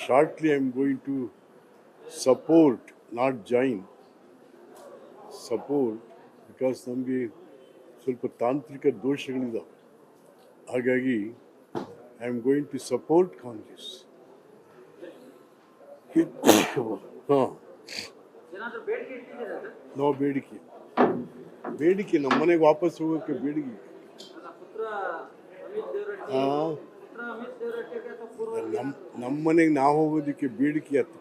shortly I'm going to support, not join, support because ನಮಗೆ ಸ್ವಲ್ಪ ತಾಂತ್ರಿಕ ದೋಷಗಳಿದ್ದಾವೆ. ಹಾಗಾಗಿ I am going to support Congress. ಹಾಂ, ನಾವು ಬೇಡಿಕೆ ನಮ್ಮ ಮನೆಗೆ ವಾಪಸ್ ಹೋಗೋಕ್ಕೆ ಬೇಡಿಕೆ. ನಮ್ಮ ಮನೆಗೆ ನಾವು ಹೋಗೋದಕ್ಕೆ ಬೇಡಿಕೆ ಆಯ್ತು.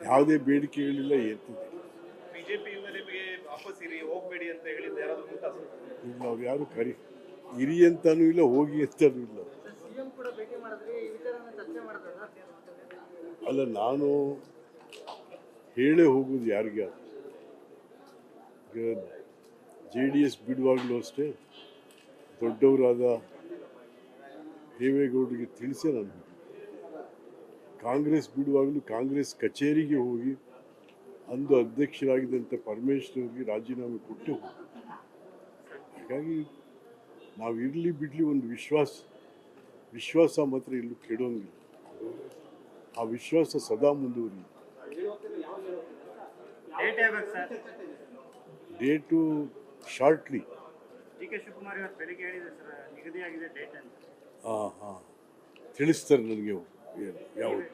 ಯಾವುದೇ ಬೇಡಿಕೆಗಳಿಲ್ಲ ಎತ್ತಿದೆ. ಇಲ್ಲ, ಅವ್ರು ಯಾರು ಇರಿ ಅಂತಾನೂ ಇಲ್ಲ, ಹೋಗಿ ಅಂತಾನೂ ಇಲ್ಲ. ಅಲ್ಲ, ನಾನು ಹೇಳೇ ಹೋಗೋದು ಯಾರಿಗೆ. JDS ಬಿಡುವಾಗಲೂ ಅಷ್ಟೇ ದೊಡ್ಡವರಾದ ದೇವೇಗೌಡರಿಗೆ ತಿಳಿಸೇ ನಾನು ಕಾಂಗ್ರೆಸ್ ಬಿಡುವಾಗಲೂ ಕಾಂಗ್ರೆಸ್ ಕಚೇರಿಗೆ ಹೋಗಿ ಅಂದು ಅಧ್ಯಕ್ಷರಾಗಿದ್ದಂಥ ಪರಮೇಶ್ವರ್ಗೆ ರಾಜೀನಾಮೆ ಕೊಟ್ಟು ಹೋಗಿ. ಹಾಗಾಗಿ ನಾವು ಇರಲಿ ಬಿಡಲಿ ಒಂದು ವಿಶ್ವಾಸ ಮಾತ್ರ ಎಲ್ಲೂ ಕೆಡೋಂಗಿಲ್ಲ. ಆ ವಿಶ್ವಾಸ ಸದಾ ಮುಂದುವರಿ. Date shortly. ಹಾಂ, ತಿಳಿಸ್ತಾರೆ ನನಗೆ ಯಾವುದು.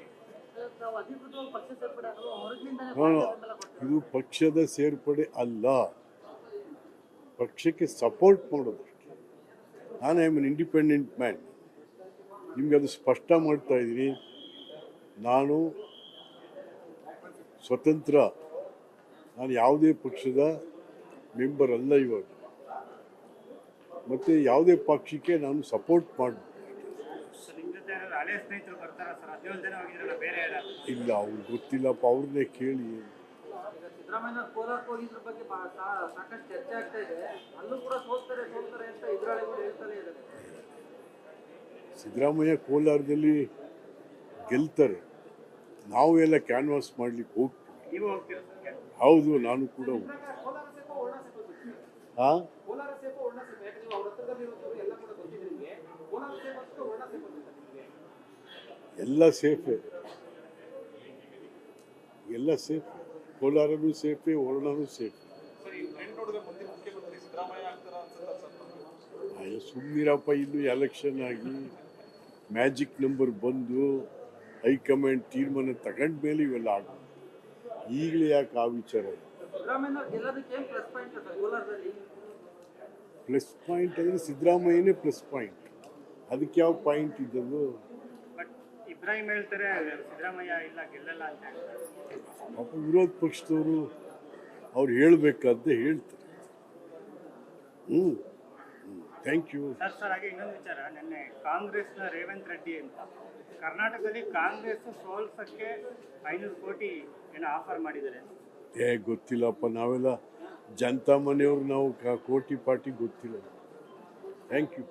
ಇದು ಪಕ್ಷದ ಸೇರ್ಪಡೆ ಅಲ್ಲ, ಪಕ್ಷಕ್ಕೆ ಸಪೋರ್ಟ್ ಮಾಡೋದು. ನಾನು I am an independent man. ನಿಮಗೆ ಅದು ಸ್ಪಷ್ಟ ಮಾಡ್ತಾ ಇದ್ದೀನಿ. ನಾನು ಸ್ವತಂತ್ರ, ನಾನು ಯಾವುದೇ ಪಕ್ಷದ ಮೆಂಬರ್ ಅಲ್ಲ ಇವಾಗ. ಮತ್ತು ಯಾವುದೇ ಪಕ್ಷಕ್ಕೆ ನಾನು ಸಪೋರ್ಟ್ ಮಾಡಿ ಇಲ್ಲ. ಅವ್ರಿಗೆ ಗೊತ್ತಿಲ್ಲಪ್ಪ, ಅವ್ರನ್ನೇ ಕೇಳಿ. ಸಿದ್ದರಾಮಯ್ಯ ಕೋಲಾರದಲ್ಲಿ ಗೆಲ್ತಾರೆ. ನಾವು ಎಲ್ಲ ಕ್ಯಾನ್ವಾಸ್ ಮಾಡ್ಲಿಕ್ಕೆ ಹೋಗ್ತೀವಿ. ಹೌದು, ನಾನು ಕೂಡ ಎಲ್ಲ ಸೇಫೆ, ಕೋಲಾರನೂ ಸೇಫೆ, ವರ್ಣನೂ ಸೇಫೆ. ಸುಮ್ಮನಿರಪ್ಪ, ಇನ್ನು ಎಲೆಕ್ಷನ್ ಆಗಿ ಮ್ಯಾಜಿಕ್ ನಂಬರ್ ಬಂದು ಹೈಕಮಾಂಡ್ ತೀರ್ಮಾನ ತಗೊಂಡ ಮೇಲೆ ಇವೆಲ್ಲ ಆಗ. ಈಗಲೇ ಯಾಕೆ ಆ ವಿಚಾರ? ಪ್ಲಸ್ ಪಾಯಿಂಟ್ ಅಂದರೆ ಸಿದ್ದರಾಮಯ್ಯನೇ ಪ್ಲಸ್ ಪಾಯಿಂಟ್. ಅದಕ್ಕೆ ಯಾವ ಪಾಯಿಂಟ್ ಇದ್ದದ್ದು? ಪಾಪ ವಿರೋಧ ಪಕ್ಷದವರು ಅವ್ರು ಹೇಳಬೇಕಾದ್ದೇ ಹೇಳ್ತಾರೆ. Thank you. ಸರ್, ಹಾಗೆ ಇನ್ನೊಂದು ವಿಚಾರ, ನಿನ್ನೆ ಕಾಂಗ್ರೆಸ್ನ ರೇವಂತ್ ರೆಡ್ಡಿ ಅಂತ ಕರ್ನಾಟಕದಲ್ಲಿ ಕಾಂಗ್ರೆಸ್ ಸೋಲ್ಸಕ್ಕೆ 500 ಕೋಟಿ ಏನೋ ಆಫರ್ ಮಾಡಿದ್ದಾರೆ. ಗೊತ್ತಿಲ್ಲಪ್ಪ, ನಾವೆಲ್ಲ ಜನತಾ ಮನೆಯವರು, ನಾವು ಕೋಟಿ ಪಾಟಿ ಗೊತ್ತಿಲ್ಲ. Thank you.